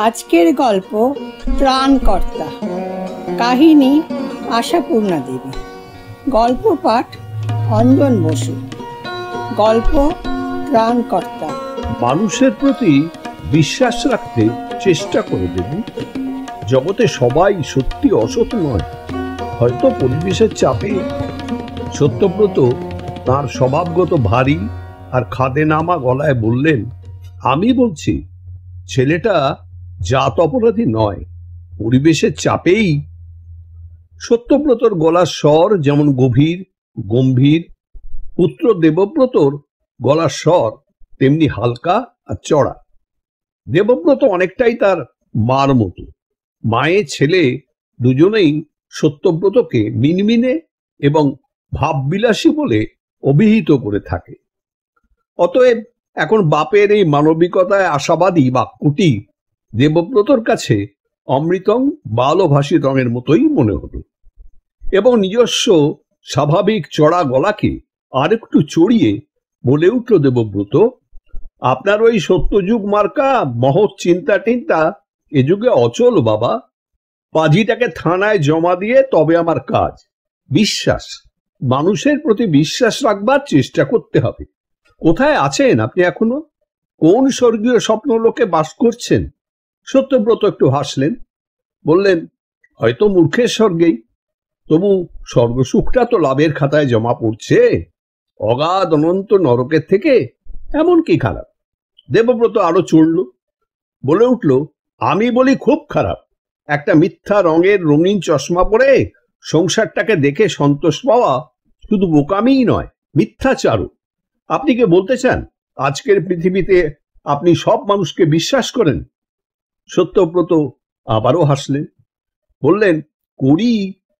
আজকের গল্প ত্রাণকর্তা। কাহিনী আশাপূর্ণা দেবী। গল্প পাঠ অঞ্জন বসু। গল্প ত্রাণকর্তা। মানুষের প্রতি বিশ্বাস রাখতে চেষ্টা করে দেবী। জগতে সবাই সত্যি অসৎ নয়, হয়তো পরিবেশের চাপে। সত্যব্রত তার স্বভাবগত ভারী আর খাদে নামা গলায় বললেন, আমি বলছি ছেলেটা জাত অপরাধী নয়, পরিবেশের চাপেই। সত্যব্রতর গলার স্বর যেমন গভীর গম্ভীর, পুত্র দেবব্রতর গলার স্বর তেমনি হালকা আর চড়া। দেবব্রত অনেকটাই তার মার মতো। মায়ে ছেলে দুজনেই সত্যব্রতকে মিনমিনে এবং ভাববিলাসী বলে অভিহিত করে থাকে। অতএব এখন বাপের এই মানবিকতায় আশাবাদী বাক্যটি দেবব্রতর কাছে অমৃতং বালভাষিতমের মতোই মনে হলো, এবং নিজস্ব স্বাভাবিক চড়া গলাকে আরেকটু চড়িয়ে বলে উঠল দেবব্রত, আপনার ওই সত্যযুগ মার্কা মহৎ চিন্তা টিন্তা এ যুগে অচল বাবা। পাজিটাকে থানায় জমা দিয়ে তবে আমার কাজ। বিশ্বাস, মানুষের প্রতি বিশ্বাস রাখবার চেষ্টা করতে হবে। কোথায় আছেন আপনি এখনো? কোন স্বর্গীয় স্বপ্ন লোকে বাস করছেন? সত্যব্রত একটু হাসলেন, বললেন, হয়তো মূর্খের স্বর্গেই, তবু স্বর্গসুখটা তো লাভের খাতায় জমা পড়ছে। অগাধ অনন্ত নরকের থেকে এমন কি খারাপ? দেবব্রত আরো চড়ল, বলে উঠল, আমি বলি খুব খারাপ। একটা মিথ্যা রঙের রঙিন চশমা পরে সংসারটাকে দেখে সন্তোষ পাওয়া শুধু বোকামিই নয়, মিথ্যাচারও। আপনি কি বলতে চান আজকের পৃথিবীতে আপনি সব মানুষকে বিশ্বাস করেন? সত্যব্রত আবারও হাসলেন, বললেন, করি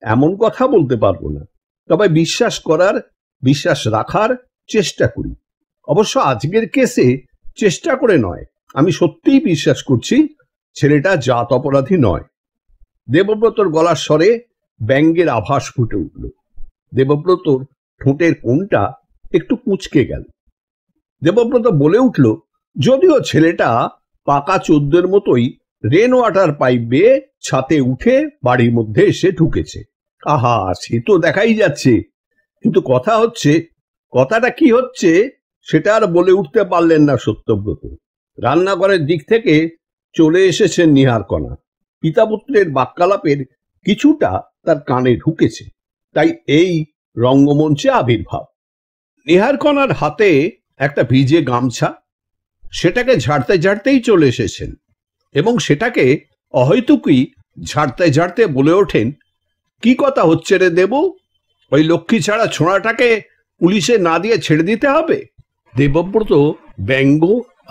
এমন কথা বলতে পারবো না, তবে বিশ্বাস করার, বিশ্বাস রাখার চেষ্টা করি। অবশ্য আজকের কেসে চেষ্টা করে নয়, আমি সত্যিই বিশ্বাস করছি ছেলেটা জাত অপরাধী নয়। দেবব্রতর গলার স্বরে ব্যঙ্গের আভাস ফুটে উঠল। দেবব্রতর ঠোঁটের কোণটা একটু কুঁচকে গেল। দেবব্রত বলে উঠল, যদিও ছেলেটা পাকা চোদ্দের মতোই রেন ওয়াটার পাইপ বেয়ে ছাতে উঠে বাড়ির মধ্যে এসে ঢুকেছে। আহা, সে তো দেখাই যাচ্ছে, কিন্তু কথাটা কি হচ্ছে সেটা আর বলে উঠতে পারলেন না সত্যব্রত। রান্নাঘরের দিক থেকে চলে এসেছেন নীহারকণা। পিতাপুত্রের বাক্যালাপের কিছুটা তার কানে ঢুকেছে, তাই এই রঙ্গমঞ্চে আবির্ভাব। নীহারকণার হাতে একটা ভিজে গামছা, সেটাকে ঝাড়তে ঝাড়তেই চলে এসেছেন, এবং সেটাকে অহৈতুকই ঝাড়তে ঝাড়তে বলে ওঠেন, কি কথা হচ্ছে রে দেব? ওই লক্ষ্মী ছাড়া ছোঁড়াটাকে পুলিশে না দিয়ে ছেড়ে দিতে হবে? দেবব্রত ব্যঙ্গ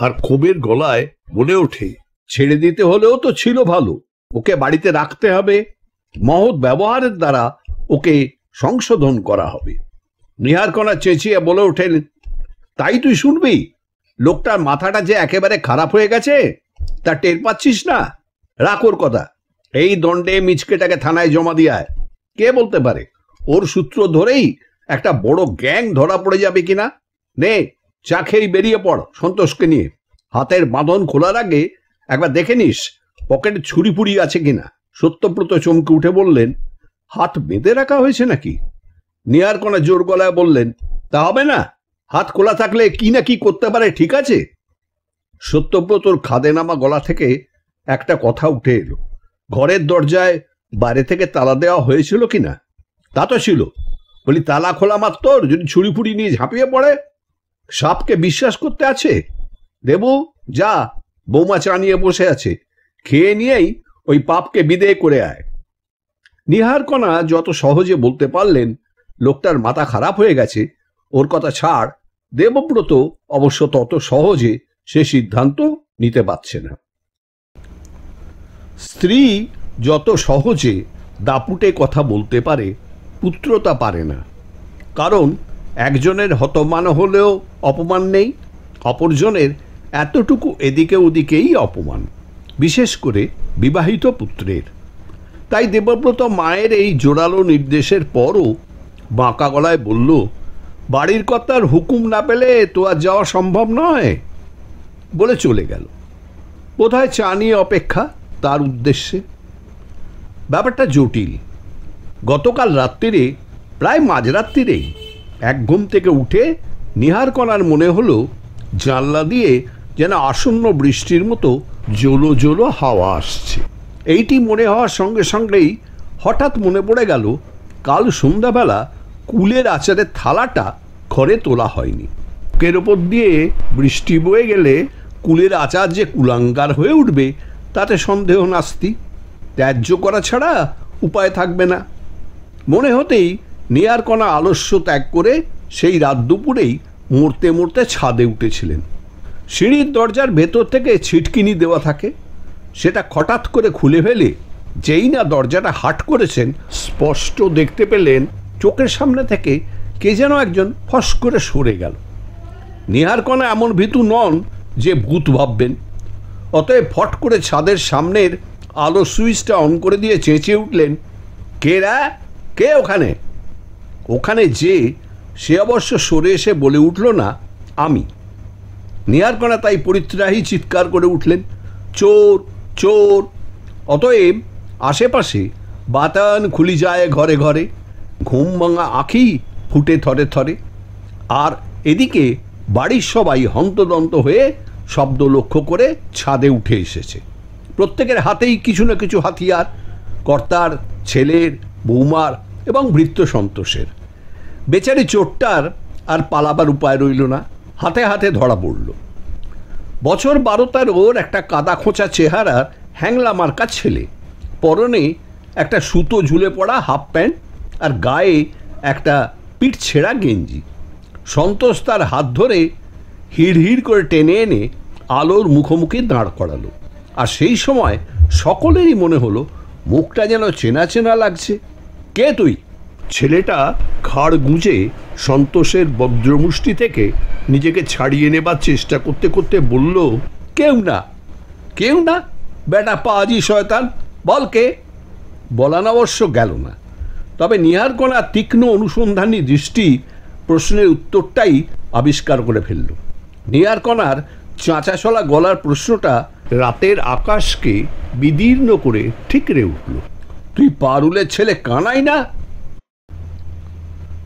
আর ক্ষোভের গলায় বলে ওঠে, ছেড়ে দিতে হলেও তো ছিল ভালো, ওকে বাড়িতে রাখতে হবে, মহৎ ব্যবহারের দ্বারা ওকে সংশোধন করা হবে। নীহারকণা চেঁচিয়ে বলে ওঠেন, তাই তুই শুনবি? লোকটার মাথাটা যে একেবারে খারাপ হয়ে গেছে তা টের পাচ্ছিস না? রাখ ওর কথা, এই দণ্ডে মিচকেটাকে থানায় জমা দিয়ে আয়। কে বলতে পারে ওর সূত্র ধরেই একটা বড় গ্যাং ধরা পড়ে যাবে কিনা। নে, চা খেয়ে বেরিয়ে পড় সন্তোষকে নিয়ে। হাতের বাঁধন খোলার আগে একবার দেখে নিস পকেটে ছুরি ফুরি আছে কিনা। সত্যব্রত চমকে উঠে বললেন, হাত বেঁধে রাখা হয়েছে নাকি? নীহারকণা জোর গলায় বললেন, তা হবে না, হাত খোলা থাকলে কি না কি করতে পারে, ঠিক আছে? সত্যব্রতর খাদে নামা গলা থেকে একটা কথা উঠে এলো, ঘরের দরজায় বাইরে থেকে তালা দেওয়া হয়েছিল কিনা? তা তো ছিল। বলি, তালা খোলা মাত্র যদি ছুরি ফুরি নিয়ে ঝাঁপিয়ে পড়ে? সাপকে বিশ্বাস করতে আছে? দেবু, যা, বৌমা চা নিয়ে বসে আছে, খেয়ে নিয়েই ওই পাপকে বিদেয় করে আয়। নীহারকণা যত সহজে বলতে পারলেন লোকটার মাথা খারাপ হয়ে গেছে, ওর কথা ছাড়। দেবব্রত অবশ্য তত সহজে সে সিদ্ধান্ত নিতে পারছে না। স্ত্রী যত সহজে দাপুটে কথা বলতে পারে, পুত্র তা পারে না। কারণ একজনের হতমান হলেও অপমান নেই, অপরজনের এতটুকু এদিকে ওদিকেই অপমান, বিশেষ করে বিবাহিত পুত্রের। তাই দেবব্রত মায়ের এই জোরালো নির্দেশের পরও বাঁকা গলায় বলল, বাড়ির কর্তার হুকুম না পেলে তো আর যাওয়া সম্ভব নয়, বলে চলে গেল। বোধহয় চা নিয়ে অপেক্ষা তার উদ্দেশ্যে। ব্যাপারটা জটিল। গতকাল রাত্রিরে প্রায় মাঝরাত্রিরেই এক ঘুম থেকে উঠে নীহারকণার মনে হলো জানলা দিয়ে যেন আসন্ন বৃষ্টির মতো জোলো জোলো হাওয়া আসছে। এইটি মনে হওয়ার সঙ্গে সঙ্গেই হঠাৎ মনে পড়ে গেল কাল সন্ধ্যাবেলা কুলের আচারের থালাটা ঘরে তোলা হয়নি। বুকের ওপর দিয়ে বৃষ্টি বয়ে গেলে কুলের আচার যে কুলাঙ্গার হয়ে উঠবে তাতে সন্দেহ নাস্তি। ত্যায্য করা ছাড়া উপায় থাকবে না। মনে হতেই নীহারকণা আলস্য ত্যাগ করে সেই রাত দুপুরেই মরতে মরতে ছাদে উঠেছিলেন। সিঁড়ির দরজার ভেতর থেকে ছিটকিনি দেওয়া থাকে, সেটা হঠাৎ করে খুলে ফেলে যেই না দরজাটা হাট করেছেন স্পষ্ট দেখতে পেলেন চোখের সামনে থেকে কে যেন একজন ফস করে সরে গেল। নীহারকণা এমন ভীতু নন যে ভূত ভাববেন, অতএব ফট করে ছাদের সামনের আলো সুইচটা অন করে দিয়ে চেঁচিয়ে উঠলেন, কে রা, কে ওখানে? ওখানে যে সে অবশ্য সরে এসে বলে উঠল না আমি। নীহারকণা তাই পরিত্রাহী চিৎকার করে উঠলেন, চোর চোর। অতএব আশেপাশে বাতান খুলি যায় ঘরে ঘরে, ঘুম ভাঙা আঁখি ফুটে থরে থরে। আর এদিকে বাড়ির সবাই হন্তদন্ত হয়ে শব্দ লক্ষ্য করে ছাদে উঠে এসেছে। প্রত্যেকের হাতেই কিছু না কিছু হাতিয়ার, কর্তার, ছেলের, বৌমার এবং ভৃত্য সন্তোষের। বেচারি চোরটার আর পালাবার উপায় রইল না, হাতে হাতে ধরা পড়ল। বছর 12-13 একটা কাদা খোঁচা চেহারার হ্যাংলা মার্কা ছেলে, পরনে একটা সুতো ঝুলে পড়া হাফ প্যান্ট আর গায়ে একটা পিঠ ছেঁড়া গেঞ্জি। সন্তোষ তার হাত ধরে হিড় হিড় করে টেনে এনে আলোর মুখোমুখি দাঁড় করালো। আর সেই সময় সকলেরই মনে হলো মুখটা যেন চেনা চেনা লাগছে। কে তুই? ছেলেটা ঘাড় গুঁজে সন্তোষের বজ্রমুষ্টি থেকে নিজেকে ছাড়িয়ে নেবার চেষ্টা করতে করতে বলল, কেউ না, কেউ না, বেটা পাজি শয়তান, বল কে? বলান অবশ্য গেল না, তবে নীহারকণার তীক্ষ্ণ অনুসন্ধানী দৃষ্টি প্রশ্নের উত্তরটাই আবিষ্কার করে ফেলল। নীহারকণার চাঁচাছলা গলার প্রশ্নটা রাতের আকাশকে বিদীর্ণ করে ঠিকরে উঠল, তুই পারুলের ছেলে কানাই না?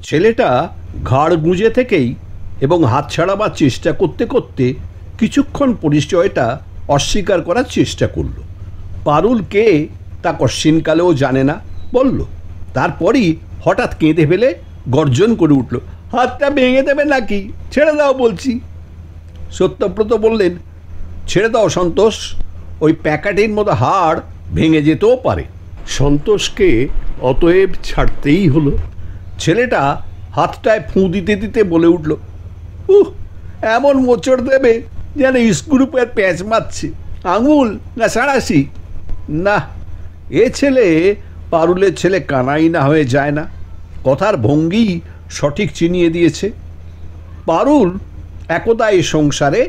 ছেলেটা ঘাড় গুঁজে থেকেই এবং হাত ছাড়াবার চেষ্টা করতে করতে কিছুক্ষণ পরিচয়টা অস্বীকার করার চেষ্টা করল। পারুল কে তা কশ্চিনকালেও জানে না বলল। তারপরই হঠাৎ কেঁদে ফেলে গর্জন করে উঠল, হাতটা ভেঙে দেবে নাকি? ছেড়ে দাও বলছি। সত্যব্রত বললেন, ছেড়ে দাও সন্তোষ, ওই প্যাকাটির মতো হাড় ভেঙে যেতেও পারে। সন্তোষকে অতএব ছাড়তেই হলো। ছেলেটা হাতটায় ফুঁ দিতে দিতে বলে উঠল, এমন মোচড় দেবে যেন স্ক্রুপের প্যাঁচ মারছে, আঙুল না সাঁড়াশি। না, এ ছেলে পারুলের ছেলে কানাই না হয়ে যায় না। কথার ভঙ্গি সঠিক চিনিয়ে দিয়েছে। পারুল একদা এই সংসারে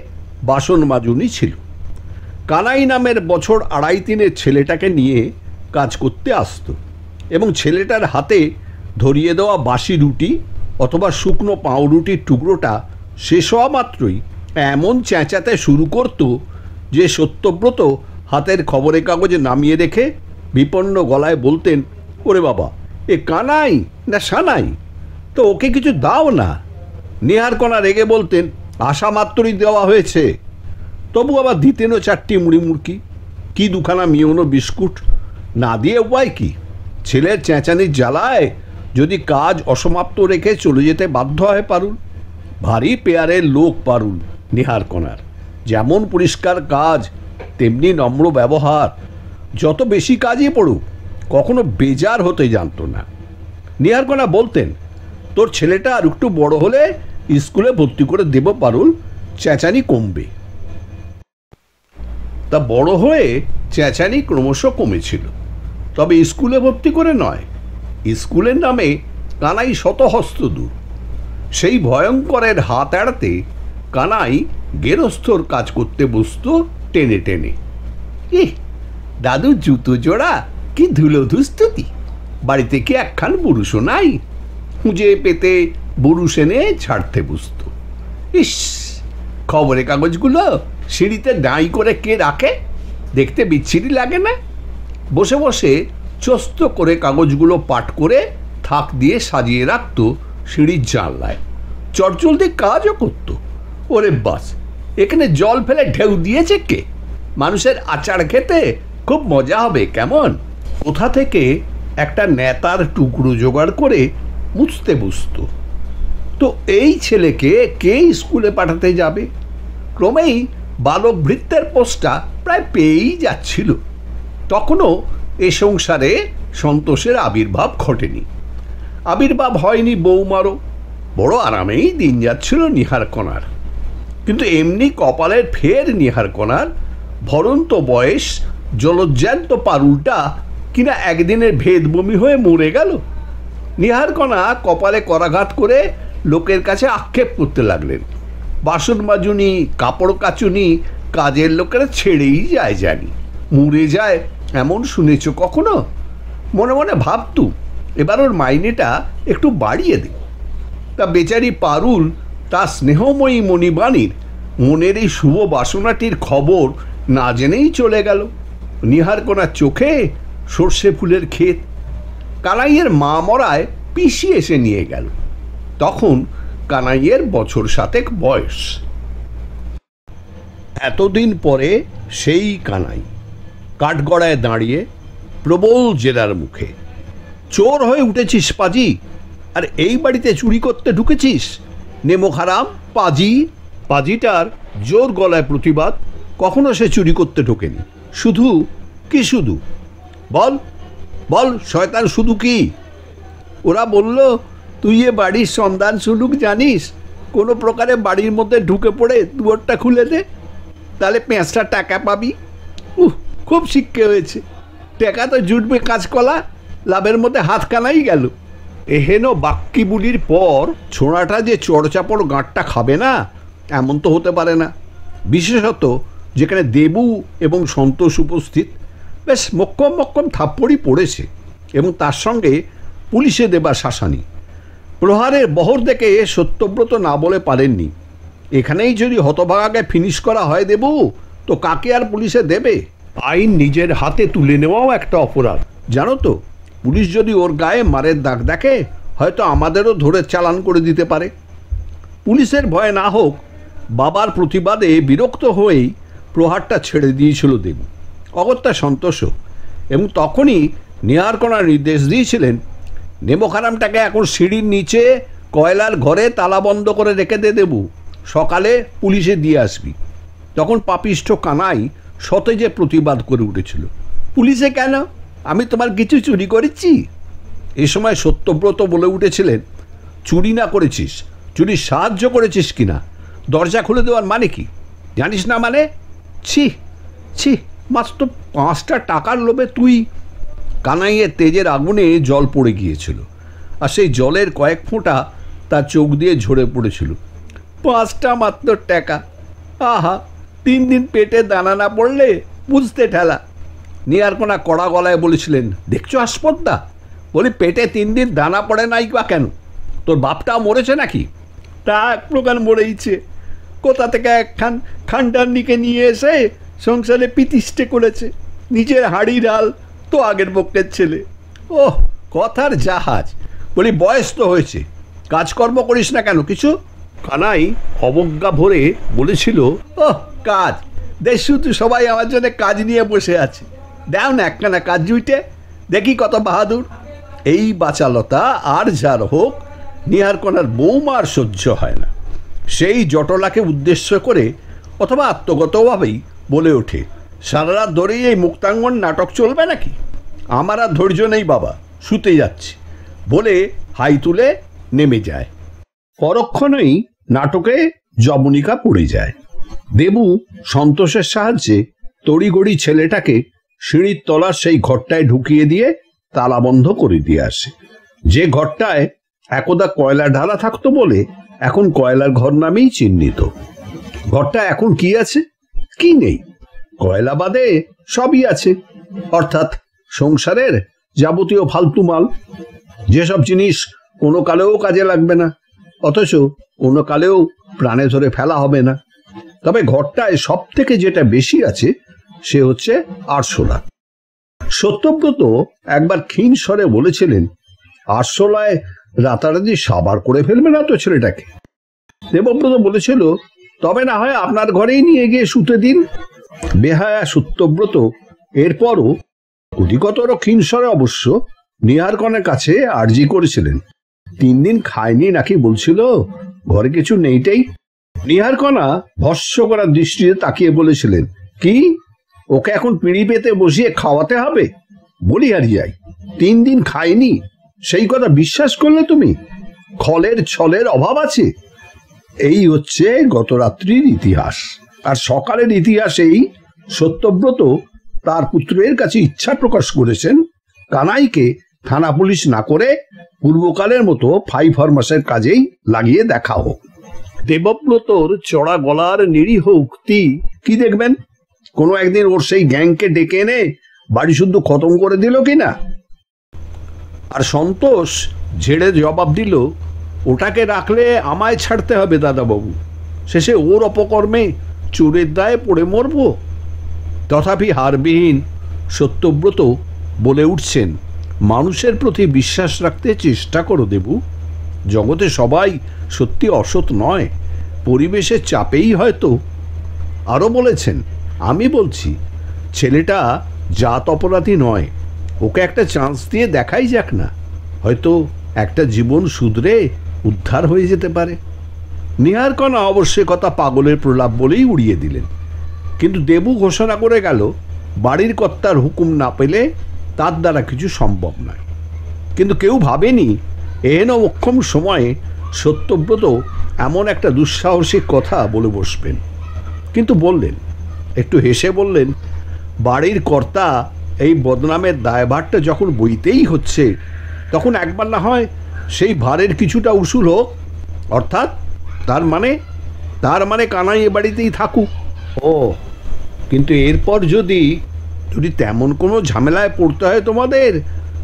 বাসন মাজুনি ছিল। কানাই নামের বছর 2.5-3 ছেলেটাকে নিয়ে কাজ করতে আসতো এবং ছেলেটার হাতে ধরিয়ে দেওয়া বাসি রুটি অথবা শুকনো পাউরুটির টুকরোটা শেষ হওয়া মাত্রই এমন চেঁচাতে শুরু করত যে সত্যব্রত হাতের খবরের কাগজে নামিয়ে রেখে বিপন্ন গলায় বলতেন, ওরে বাবা, এ কানাই না সানাই, তো ওকে কিছু দাও না। নীহারকণা রেগে বলতেন, আশা মাত্রই দেওয়া হয়েছে। তবু আবার দিতেনও 4টি মুড়ি মুড়কি, কি 2খানা মিওনো বিস্কুট। না দিয়ে উপায় কি? ছেলের চেঁচানির জ্বালায় যদি কাজ অসমাপ্ত রেখে চলে যেতে বাধ্য হয় পারুল। ভারী পেয়ারের লোক পারুল নীহারকণার, যেমন পরিষ্কার কাজ তেমনি নম্র ব্যবহার। যত বেশি কাজই পড়ুক কখনো বেজার হতে জানতো না। নীহারকণা বলতেন, তোর ছেলেটা আর একটু বড় হলে স্কুলে ভর্তি করে দেব পারুল, চেঁচানি কমবে। তা বড় হয়ে চেঁচানি ক্রমশ কমেছিল, তবে স্কুলে ভর্তি করে নয়। স্কুলের নামে কানাই শতহস্ত দূর। সেই ভয়ঙ্করের হাত এড়াতে কানাই গেরস্থর কাজ করতে বসত টেনে টেনে। দাদু জুতো জোড়া কি ধুলো ধুস্তুতি, বাড়িতে কি একখান বুরুষও নাই? খুঁজে পেতে বুরুষ এনে ছাড়তে বসত। ইস, খবরের কাগজগুলো সিঁড়িতে ডাঁই করে কে রাখে? দেখতে বিচ্ছিরি লাগে না? বসে বসে চস্ত করে কাগজগুলো পাঠ করে থাক দিয়ে সাজিয়ে রাখতো সিঁড়ির জানলায়। চটজলদি কাজও করতো। ওরে বাস, এখানে জল ফেলে ঢেউ দিয়েছে কে? মানুষের আচার খেতে খুব মজা হবে কেমন? কোথা থেকে একটা নেতার টুকরো জোগাড় করে মুছতে বসতো। তো এই ছেলেকে কে স্কুলে পাঠাতে যাবে? ক্রমেই বালক ভৃত্যের পোস্টটা প্রায় পেয়েই যাচ্ছিল। তখনও এ সংসারে সন্তোষের আবির্ভাব ঘটেনি। আবির্ভাব হয়নি বৌমারও। বড় আরামেই দিন যাচ্ছিল নীহারকণার। কিন্তু এমনি কপালের ফের নীহারকণার ভরন্ত বয়স জলজ্যান্ত পারুলটা কিনা একদিনের ভেদবমি হয়ে মরে গেল। নীহারকণা কপালে করাঘাত করে লোকের কাছে আক্ষেপ করতে লাগলেন। বাসন মাজুনি, কাপড় কাচুনি কাজের লোকেরা ছেড়েই যায় জানি, মরে যায় এমন শুনেছ কখনো? মনে মনে ভাবতু এবার ওর মাইনেটা একটু বাড়িয়ে দে। তা বেচারি পারুল তার স্নেহময়ী মণিবাণীর মনের এই শুভ বাসনাটির খবর না জেনেই চলে গেল। নীহারকণার চোখে সর্ষে ফুলের ক্ষেত। কানাইয়ের মা মরায় পিসি এসে নিয়ে গেল। তখন কানাইয়ের বছর 7 বয়স। এতদিন পরে সেই কানাই কাঠগড়ায় দাঁড়িয়ে প্রবল জেরার মুখে, চোর হয়ে উঠেছিস পাজি, আর এই বাড়িতে চুরি করতে ঢুকেছিস? নেমো হারাম পাজি। পাজিটার জোর গলায় প্রতিবাদ। কখনো সে চুরি করতে ঢোকেনি। শুধু কি শুধু? বল বল শয়তান, শুধু কি? ওরা বলল তুই এ বাড়ির সন্ধান সুলুক জানিস, কোনো প্রকারে বাড়ির মধ্যে ঢুকে পড়ে দুয়ারটা খুলে দে, তাহলে 5টা টাকা পাবি। খুব শিক্ষে হয়েছে। টাকা তো জুটবে কাঁচকলা, লাভের মধ্যে হাতখানাই গেল। এহেন বাক্যি বুলির পর ছোঁড়াটা যে চড়চাপড় গাঁটটা খাবে না এমন তো হতে পারে না। বিশেষত যেখানে দেবু এবং সন্তোষ উপস্থিত। বেশ মক্কম মক্কম থাপ্পড়ই পড়েছে, এবং তার সঙ্গে পুলিশে দেবা শাসানি। প্রহারের বহর দেখে সত্যব্রত না বলে পারেননি, এখানেই যদি হতভাগাকে ফিনিশ করা হয় দেবু, তো কাকে আর পুলিশে দেবে? আইন নিজের হাতে তুলে নেওয়াও একটা অপরাধ, জানো তো। পুলিশ যদি ওর গায়ে মারের দাগ দেখে, হয়তো আমাদেরও ধরে চালান করে দিতে পারে। পুলিশের ভয় না হোক, বাবার প্রতিবাদে বিরক্ত হয়েই প্রহারটা ছেড়ে দিয়েছিল দেবু, অগত্যা সন্তোষ। এবং তখনই নীহারকণা নির্দেশ দিয়েছিলেন, নেমোখারামটাকে এখন সিঁড়ির নিচে কয়লার ঘরে তালা বন্ধ করে রেখে দে দেবু, সকালে পুলিশে দিয়ে আসবি। তখন পাপিষ্ঠ কানাই সতেজে প্রতিবাদ করে উঠেছিল, পুলিশে কেন? আমি তোমার কিছু চুরি করেছি? এ সময় সত্যব্রত বলে উঠেছিলেন, চুরি না করেছিস, চুরির সাহায্য করেছিস কিনা? দরজা খুলে দেওয়ার মানে কি জানিস না? মানে ছি ছি, মাত্র 5টা টাকার লোভে তুই। কানাইয়ের তেজের আগুনে জল পড়ে গিয়েছিল, আর সেই জলের কয়েক ফোঁটা তার চোখ দিয়ে ঝরে পড়েছিল। 5টা মাত্র টাকা, আহা! 3 দিন পেটে দানা না পড়লে বুঝতে ঠেলা। নীহারকণা কড়া গলায় বলেছিলেন, দেখছো আসপদ্দা, বলি পেটে 3 দিন দানা পড়ে নাই বা কেন? তোর বাপটা মরেছে নাকি? তা এক প্রকার মরেইছে। কোথা থেকে একখান খান্ডারনিকে নিয়ে এসে সংসারে পিতিষ্ঠে করেছে। নিজের হাড়ি ডাল তো আগের পক্ষের ছেলে। ওহ, কথার জাহাজ। বলি বয়স তো হয়েছে, কাজকর্ম করিস না কেন কিছু? কানাই অবজ্ঞা ভরে বলেছিল, ওহ কাজ, দেশ শুধু সবাই আমার জন্য কাজ নিয়ে বসে আছে, দাও না একখানা কাজ জুইটে, দেখি কত বাহাদুর। এই বাচালতা আর যার হোক, নীহারকণার বৌমার সহ্য হয় না। সেই জটলাকে উদ্দেশ্য করে অথবা আত্মগতভাবেই বলে ওঠে, সারা রাত ধরেই এই মুক্তাঙ্গন নাটক চলবে নাকি? আমার আর ধৈর্য নেই বাবা, শুতে যাচ্ছি বলে হাই তুলে নেমে যায়। পরক্ষণেই নাটকে জবনিকা পড়ে যায়। দেবু সন্তোষের সাহায্যে তড়িগড়ি ছেলেটাকে সিঁড়ির তলার সেই ঘরটায় ঢুকিয়ে দিয়ে তালা বন্ধ করে দিয়ে আসে, যে ঘরটায় একদা কয়লা ঢালা থাকতো বলে এখন কয়লার ঘর নামেই চিহ্নিত। ঘরটা এখন কি আছে? কি নেই? কয়লা বাদে সবই আছে, অর্থাৎ সংসারের যাবতীয় ফালতু মাল, যেসব জিনিস কোনো কালেও কাজে লাগবে না, অথচ কোনো কালেও প্রাণে ধরে ফেলা হবে না। তবে ঘরটায় সব থেকে যেটা বেশি আছে সে হচ্ছে আরশোলা। সত্যব্রত একবার ক্ষীণ স্বরে বলেছিলেন, আরশোলায় রাতারাতি সাবার করে ফেলবে না তো ছেলেটাকে। দেবব্রত বলেছিল, তবে না হয় আপনার ঘরেই নিয়ে গিয়ে শুতে দিন। বেহায়া সত্যব্রত এরপরও অধিকতর ক্ষীণ স্বরে অবশ্য নীহারকণের কাছে আর্জি করেছিলেন। 3 দিন খায়নি নাকি বলছিল, ঘরে কিছু নেইটাই। নীহারকণা ভস্য করা দৃষ্টিতে তাকিয়ে বলেছিলেন, কি ওকে এখন পিঁড়ি পেতে বসিয়ে খাওয়াতে হবে? বলি আর যাই, 3 দিন খায়নি সেই কথা বিশ্বাস করলে তুমি? খলের ছলের অভাব আছে। এই হচ্ছে গত রাত্রির ইতিহাস। আর সকালের ইতিহাসেই সত্যব্রত তার পুত্রের কাছে ইচ্ছা প্রকাশ করেছেন কানাইকে থানা পুলিশ না করে পূর্বকালের মতো ফাই ফরমাসের কাজেই লাগিয়ে দেখা হোক। দেবব্রতর চড়া গলার নিরীহ উক্তি কি দেখবেন, কোনো একদিন ওর সেই গ্যাংকে ডেকে এনে বাড়ি শুদ্ধ খতম করে দিল কিনা। আর সন্তোষ ঝেড়ে জবাব দিল, ওটাকে রাখলে আমায় ছাড়তে হবে দাদাবাবু, শেষে ওর অপকর্মে চোরের দায়ে পড়ে মরব। তথাপি হারবিহীন সত্যব্রত বলে উঠছেন, মানুষের প্রতি বিশ্বাস রাখতে চেষ্টা করো দেবু। জগতে সবাই সত্যি অসৎ নয়, পরিবেশের চাপেই হয়তো। আরও বলেছেন, আমি বলছি ছেলেটা জাত অপরাধী নয়, ওকে একটা চান্স দিয়ে দেখাই যাক না, হয়তো একটা জীবন শুধরে উদ্ধার হয়ে যেতে পারে। নীহারকণা অবশ্যই কথা পাগলের প্রলাপ বলেই উড়িয়ে দিলেন, কিন্তু দেবু ঘোষণা করে গেল, বাড়ির কর্তার হুকুম না পেলে তার দ্বারা কিছু সম্ভব নয়। কিন্তু কেউ ভাবেনি এহেন অক্ষম সময়ে সত্যব্রত এমন একটা দুঃসাহসিক কথা বলে বসবেন। কিন্তু বললেন, একটু হেসে বললেন, বাড়ির কর্তা এই বদনামের দায়ভারটা যখন বইতেই হচ্ছে, তখন একবার না হয় সেই ভারের কিছুটা উসুল হোক। অর্থাৎ তার মানে কানাই এ বাড়িতেই থাকুক। ও, কিন্তু এরপর যদি তেমন কোনো ঝামেলায় পড়তে হয় তোমাদের,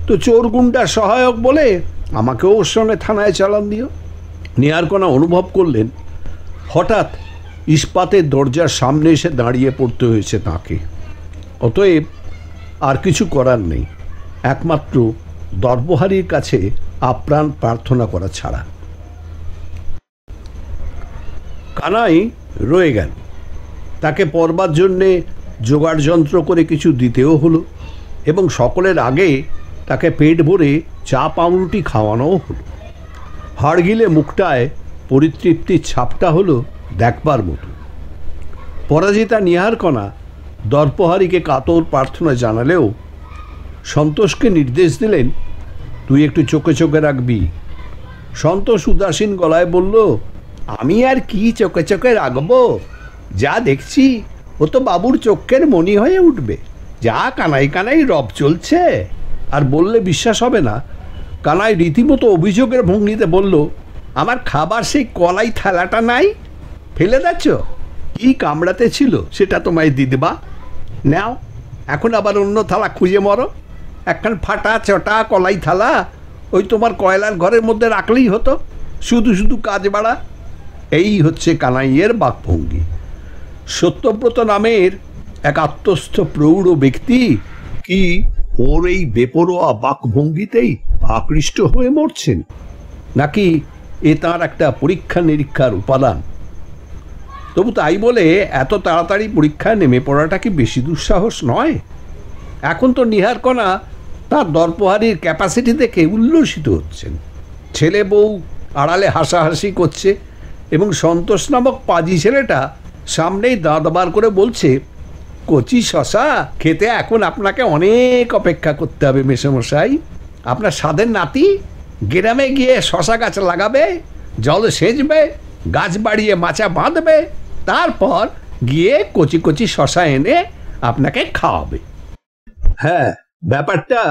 তো চোর গুন্ডার সহায়ক বলে আমাকেও ওর সঙ্গে থানায় চালান দিও। নীহারকণা অনুভব করলেন হঠাৎ ইস্পাতের দরজার সামনে এসে দাঁড়িয়ে পড়তে হয়েছে তাঁকে। অতএব আর কিছু করার নেই, একমাত্র দর্পহারির কাছে আপ্রাণ প্রার্থনা করা ছাড়া। কানাই রয়ে গেল, তাকে পড়বার জন্যে জোগাড় যন্ত্র করে কিছু দিতেও হলো, এবং সকলের আগে তাকে পেট ভরে চা পাউরুটি খাওয়ানোও হলো। হাড়গিলে মুখটায় পরিতৃপ্তির ছাপটা হলো দেখবার মতো। পরাজিতা নীহারকণা দর্পহারিকে কাতর প্রার্থনা জানালেও সন্তোষকে নির্দেশ দিলেন, তুই একটু চোখে চোখে রাখবি। সন্তোষ উদাসীন গলায় বলল, আমি আর কি চোখে চোখে রাখবো, যা দেখছি ও তো বাবুর চোখের মনি হয়ে উঠবে। যা কানাই কানাই রব চলছে। আর বললে বিশ্বাস হবে না, কানাই রীতিমতো অভিযোগের ভঙ্গিতে বলল, আমার খাবার সেই কলাই থালাটা নাই, ফেলে যাচ্ছ? কি কামড়াতে ছিল সেটা তোমায় দিদিবা, নাও এখন আবার অন্য থালা খুঁজে মরো। একখান ফাটা চটা কলাই থালা ওই তোমার কয়লার ঘরের মধ্যে রাখলেই হতো, শুধু শুধু কাজ বাড়া। এই হচ্ছে কানাইয়ের বাকভঙ্গি। সত্যব্রত নামের এক আত্মস্থ প্রৌঢ় ব্যক্তি কি ওর এই বেপরোয়া বাকভঙ্গিতেই আকৃষ্ট হয়ে মরছেন, নাকি এ তাঁর একটা পরীক্ষা নিরীক্ষার উপাদান? তবু তাই বলে এত তাড়াতাড়ি পরীক্ষায় নেমে পড়াটা কি বেশি দুঃসাহস নয়? এখন তো নীহারকণা তার দর্পহারির ক্যাপাসিটি দেখে উল্লসিত হচ্ছেন। ছেলে বউ আড়ালে হাসাহাসি করছে, এবং সন্তোষ নামক পাজি ছেলেটা সামনেই দাঁত বার করে বলছে, কচি শশা খেতে এখন আপনাকে অনেক অপেক্ষা করতে হবে মেসোমশাই। আপনার সাধের নাতি গ্রামে গিয়ে শশা গাছ লাগাবে, জল সেচবে, গাছ বাড়িয়ে মাচা বাঁধবে, তারপর গিয়ে কচি কচি শশা এনে আপনাকে খাওয়াবে। হ্যাঁ, ব্যাপারটা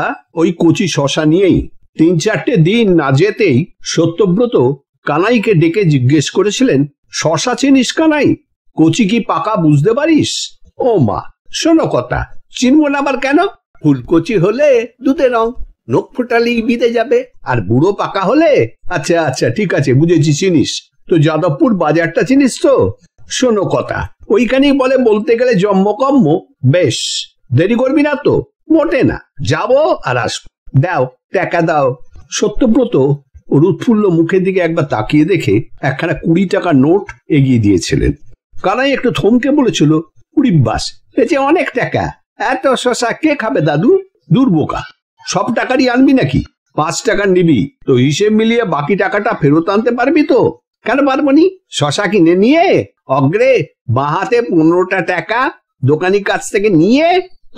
ওই কচি শশা নিয়েই। 3-4টে দিন না যেতেই সত্যব্রত কানাইকে ডেকে জিজ্ঞেস করেছিলেন, শশা চিনিস কানাই? কচি কি পাকা বুঝতে পারিস? ও মা, শোনো কথা, চিনব না আবার কেন? ফুলকচি হলে দুধে রং, নখ ফোটালেই বিদে যাবে। আর বুড়ো পাকা হলে, আচ্ছা আচ্ছা ঠিক আছে বুঝেছি, চিনিস তো? যাদবপুর বাজারটা চিনিস তো? শোনো কথা, ওইখানেই বলে বলতে গেলে জম্মকম্ম। বেশ, দেরি করবি না তো? মোটে না, যাবো আর আসবো। দাও টাকা দাও। সত্যব্রত ওর উৎফুল্ল মুখের দিকে একবার তাকিয়ে দেখে একখানা 20 টাকার নোট এগিয়ে দিয়েছিলেন। কানাই একটু থমকে বলেছিল, 20 বাস, এ যে অনেক টাকা। এত শশা কে খাবে দাদু? দুর্বোকা, সব টাকারই আনবি নাকি? 5 টাকার নিবি তো হিসেব মিলিয়ে বাকি টাকাটা ফেরত আনতে পারবি তো? কেন পারবনি? শশা কিনে নিয়ে অগ্রে বাঁ হাতে 15টা টাকা দোকানির কাছ থেকে নিয়ে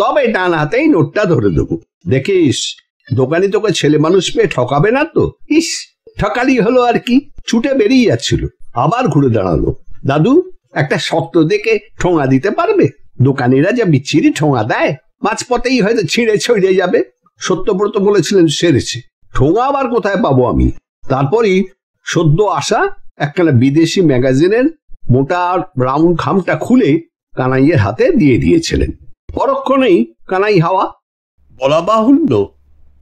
তবে ডান হাতেই নোটটা ধরে দেবো। দেখিস দোকানি তোকে ছেলে মানুষ পেয়ে ঠকাবে না তো? ইস, ঠকালি হলো আর কি। ছুটে বেরিয়ে যাচ্ছিল, আবার ঘুরে দাঁড়ালো। দাদু, একটা শর্ত দেখে ঠোঙা দিতে পারবে? দোকানিরা যা বিচ্ছিরি ঠোঙা দেয়, মাঝপথেই হয়তো ছিঁড়ে ছড়িয়ে যাবে। সত্যব্রত বলেছিলেন সেরেছে। ঠোঙা আবার কোথায় পাবো আমি? তারপরই সদ্য আসা একখানা বিদেশি ম্যাগাজিনের মোটা ব্রাউন খামটা খুলে কানাইয়ের হাতে দিয়ে দিয়েছিলেন। পরক্ষণেই কানাই হাওয়া। বলা বাহুল্য,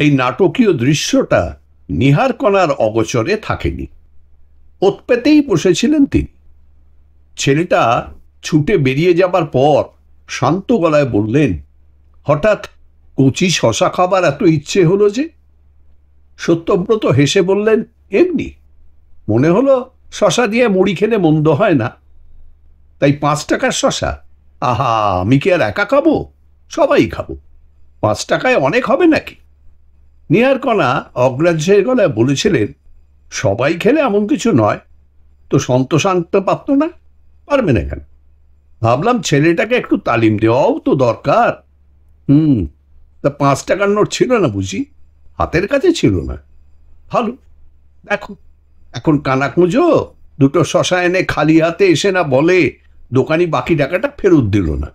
এই নাটকীয় দৃশ্যটা নিহার কণার অগোচরে থাকেনি। ওত পেতেই বসেছিলেন তিনি। ছেলেটা ছুটে বেরিয়ে যাবার পর শান্ত গলায় বললেন, হঠাৎ কচি শশা খাবার এত ইচ্ছে হলো যে? সত্যব্রত হেসে বললেন, এমনি মনে হলো শশা দিয়ে মুড়ি খেলে মন্দ হয় না, তাই 5 টাকার শশা। আহা, আমি কি আর একা খাবো? সবাই খাবো। 5 টাকায় অনেক হবে নাকি? নিহার কণা অগ্রাহ্যের গলায় বলেছিলেন, সবাই খেলে এমন কিছু নয় তো। সন্তোষ আনতে পারত না? পারবে না কেন? ভাবলাম ছেলেটাকে একটু তালিম দেওয়াও তো দরকার। তা 5 টাকার নোট ছিল না বুঝি? হাতের কাছে ছিল না। ভালো, দেখো এখন কানাকুঁজো দুটো শশা এনে খালি হাতে এসে না বলে দোকানি বাকি টাকাটা ফেরত দিল না।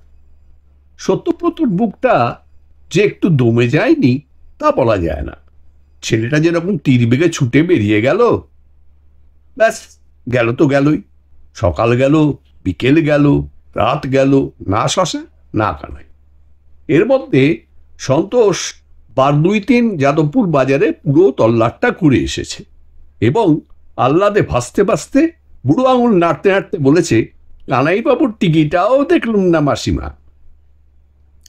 সত্যব্রতর বুকটা যে একটু দমে যায়নি তা বলা যায় না। ছেলেটা যেরকম তীর বেগে ছুটে বেরিয়ে গেল, ব্যাস গেল তো গেলই। সকাল গেল, বিকেল গেল, রাত গেল, না শশা না কানাই। এর মধ্যে সন্তোষ 2-3 যাদবপুর বাজারে পুরো তল্লাটটা ঘুরে এসেছে এবং আহ্লাদে ভাসতে ভাসতে বুড়ো আঙুল নাড়তে নাড়তে বলেছে, কানাইবাবুর টিকিটাও দেখলুম না মাসিমা।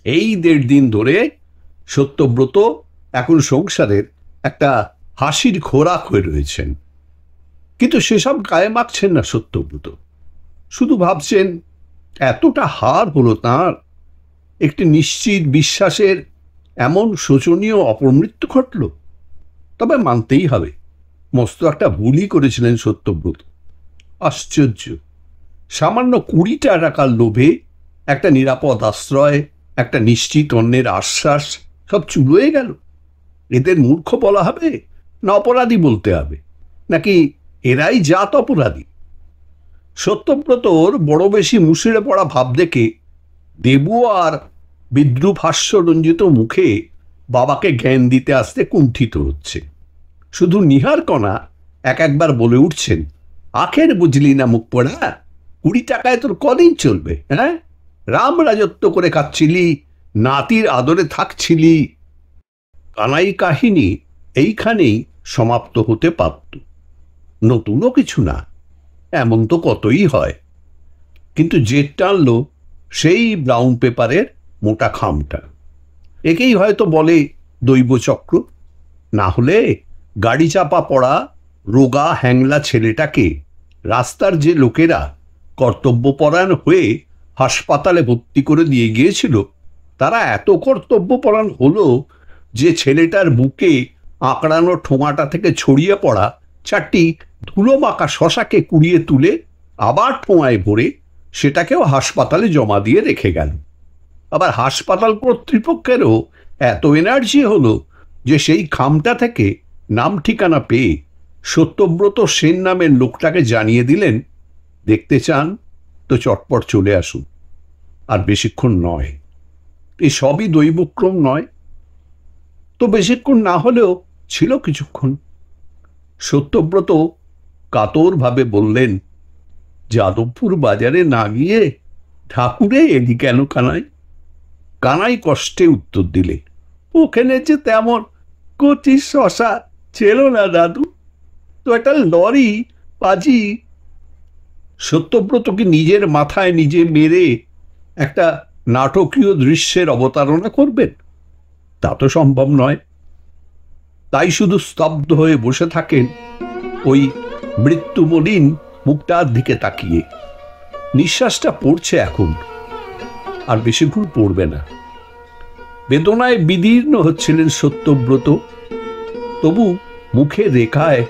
এই 1.5 দিন ধরে সত্যব্রত এখন সংসারের একটা হাসির খোরাক হয়ে রয়েছেন। কিন্তু সেসব গায়ে মাখছেন না সত্যব্রত। শুধু ভাবছেন, এতটা হার হলো তাঁর, একটি নিশ্চিত বিশ্বাসের এমন শোচনীয় অপমৃত্যু ঘটল। তবে মানতেই হবে, মস্ত একটা ভুলই করেছিলেন সত্যব্রত। আশ্চর্য, সামান্য 20 টাকার লোভে একটা নিরাপদ আশ্রয়, একটা নিশ্চিত অন্যের আশ্বাস সব চুলোয় গেল। এদের মূর্খ বলা হবে না অপরাধী বলতে হবে, নাকি এরাই জাত অপরাধী? সত্যব্রতর বড় বেশি মুষড়ে পড়া ভাব দেখে দেবু আর বিদ্রুপ হাস্যরঞ্জিত মুখে বাবাকে জ্ঞান দিতে আসতে কুণ্ঠিত হচ্ছে। শুধু নিহার কণা একবার বলে উঠছেন, আখের বুঝলি না মুখ পড়া, 20 টাকায় তোর কদিন চলবে? হ্যাঁ, রাম রাজত্ব করে খাচ্ছিলি, নাতির আদরে থাকছিলি। কানাই কাহিনী এইখানেই সমাপ্ত হতে পারত। নতুনও কিছু না, এমন তো কতই হয়। কিন্তু যে টানল সেই ব্রাউন পেপারের মোটা খামটা। একেই হয়তো বলে দৈবচক্র। না হলে গাড়ি চাপা পড়া রোগা হ্যাংলা ছেলেটাকে রাস্তার যে লোকেরা কর্তব্যপরায়ণ হয়ে হাসপাতালে ভর্তি করে দিয়ে গিয়েছিল, তারা এত কর্তব্যপরায়ণ হলো যে ছেলেটার বুকে আঁকড়ানো ঠোঙাটা থেকে ছড়িয়ে পড়া 4টি ধুলো মাখা শশাকে কুড়িয়ে তুলে আবার ঠোঙায় ভরে সেটাকেও হাসপাতালে জমা দিয়ে রেখে গেল। আবার হাসপাতাল কর্তৃপক্ষেরও এত এনার্জি হলো যে সেই খামটা থেকে নাম ঠিকানা পেয়ে সত্যব্রত সেন নামের লোকটাকে জানিয়ে দিলেন, দেখতে চান তো চটপট চলে আসুন। আর বেশিক্ষণ নয়। এই সবই দৈবক্রম নয় তো? বেশিক্ষণ না হলেও ছিল কিছুক্ষণ। সত্যব্রত কাতরভাবে বললেন, যাদবপুর বাজারে না গিয়ে ঠাকুরে এলি কেন কানাই? কানাই কষ্টে উত্তর দিলে, ওখানে যে তেমন কচি শশা ছিল না দাদু, তো একটা লরি পাজি। সত্যব্রতকে নিজের মাথায় নিজে মেরে একটা নাটকীয় দৃশ্যের অবতারণা করবেন? তা তো সম্ভব নয়। তাই শুধু স্তব্ধ হয়ে বসে থাকেন ওই মৃত্যুমলিন মুখটার দিকে তাকিয়ে। নিঃশ্বাসটা পড়ছে এখন, আর বেশিক্ষণ পড়বে না। বেদনায় বিদীর্ণ হচ্ছিলেন সত্যব্রত, তবু মুখের রেখায়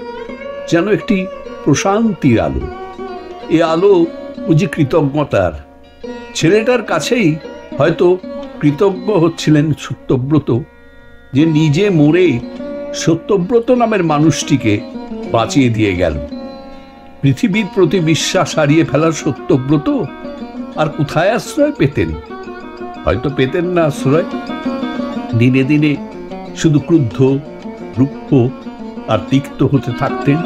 যেন একটি প্রশান্তির আলো। এ আলো বুঝি কৃতজ্ঞতার। ছেলেটার কাছেই হয়তো কৃতজ্ঞ হচ্ছিলেন সত্যব্রত, যে নিজে মরে সত্যব্রত নামের মানুষটিকে বাঁচিয়ে দিয়ে গেল। পৃথিবীর প্রতি বিশ্বাস হারিয়ে ফেলার সত্যব্রত আর কোথায় আশ্রয় পেতেন? হয়তো পেতেন না আশ্রয়। দিনে দিনে শুধু ক্রুদ্ধ, রুক্ষ আর তিক্ত হতে থাকতেন।